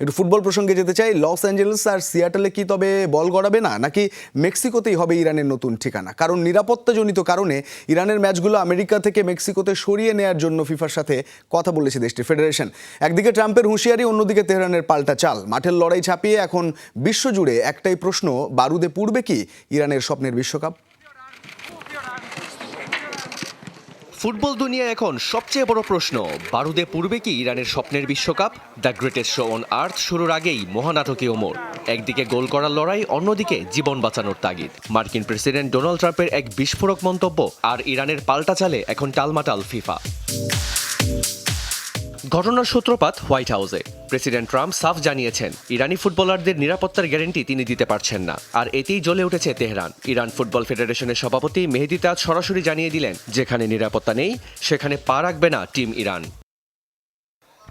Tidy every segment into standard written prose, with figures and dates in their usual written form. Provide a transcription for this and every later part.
একটু ফুটবল প্রসঙ্গে যেতে চাই। লস অ্যাঞ্জেলেস আর সিয়াটলে কি তবে বল গড়াবে না, নাকি মেক্সিকোতেই হবে ইরানের নতুন ঠিকানা? কারণ নিরাপত্তাজনিত কারণে ইরানের ম্যাচগুলো আমেরিকা থেকে মেক্সিকোতে সরিয়ে নেওয়ার জন্য ফিফার সাথে কথা বলেছে দেশটির ফেডারেশন। একদিকে ট্রাম্পের হুঁশিয়ারি, অন্যদিকে তেহরানের পাল্টা চাল। মাঠের লড়াই ছাপিয়ে এখন বিশ্বজুড়ে একটাই প্রশ্ন, বারুদে পুড়বে কি ইরানের স্বপ্নের বিশ্বকাপ? ফুটবল দুনিয়া এখন সবচেয়ে বড় প্রশ্ন, বারুদে পুড়বে কি ইরানের স্বপ্নের বিশ্বকাপ? The greatest show on earth শুরুর আগেই মহানাটকীয় মোড়। একদিকে গোল করার লড়াই, অন্যদিকে জীবন বাঁচানোর তাগিদ। মার্কিন প্রেসিডেন্ট ডোনাল্ড ট্রাম্পের এক বিস্ফোরক মন্তব্য আর ইরানের পাল্টা চালে এখন টালমাটাল ফিফা। ঘটনার সূত্রপাত হোয়াইট হাউসে। প্রেসিডেন্ট ট্রাম্প সাফ জানিয়েছেন ইরানি ফুটবলারদের নিরাপত্তার গ্যারান্টি তিনি দিতে পারছেন না। আর এতেই জ্বলে উঠেছে তেহরান। ইরান ফুটবল ফেডারেশনের সভাপতি মেহেদি তাজ সরাসরি জানিয়ে দিলেন, যেখানে নিরাপত্তা নেই সেখানে পা রাখবে না টিম ইরান।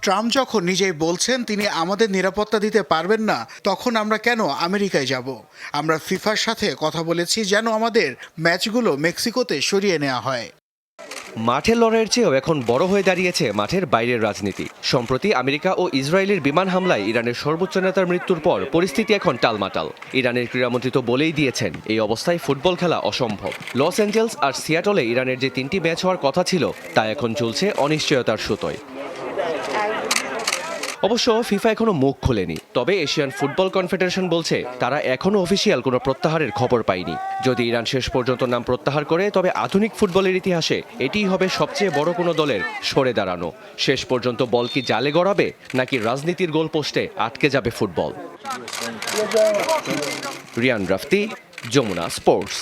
ট্রাম্প যখন নিজেই বলছেন তিনি আমাদের নিরাপত্তা দিতে পারবেন না, তখন আমরা কেন আমেরিকায় যাব? আমরা ফিফার সাথে কথা বলেছি যেন আমাদের ম্যাচগুলো মেক্সিকোতে সরিয়ে নেওয়া হয়। মাঠের লড়াইয়ের চেয়েও এখন বড় হয়ে দাঁড়িয়েছে মাঠের বাইরের রাজনীতি। সম্প্রতি আমেরিকা ও ইসরায়েলের বিমান হামলায় ইরানের সর্বোচ্চ নেতার মৃত্যুর পর পরিস্থিতি এখন টালমাটাল। ইরানের ক্রীড়ামন্ত্রী তো বলেই দিয়েছেন এই অবস্থায় ফুটবল খেলা অসম্ভব। লস অ্যাঞ্জেলস আর সিয়াটলে ইরানের যে 3টি ম্যাচ হওয়ার কথা ছিল তা এখন চলছে অনিশ্চয়তার সুতোয়। অবশ্য ফিফা এখনো মুখ খোলেনি, তবে এশিয়ান ফুটবল কনফেডারেশন বলছে তারা এখনো অফিসিয়াল কোনো প্রত্যাহারের খবর পায়নি। যদি ইরান শেষ পর্যন্ত নাম প্রত্যাহার করে, তবে আধুনিক ফুটবলের ইতিহাসে এটিই হবে সবচেয়ে বড় কোনো দলের সরে দাঁড়ানো। শেষ পর্যন্ত বল কি জালে গড়াবে, নাকি রাজনীতির গোলপোস্টে আটকে যাবে ফুটবল? রিয়ান রাফতি, যমুনা স্পোর্টস।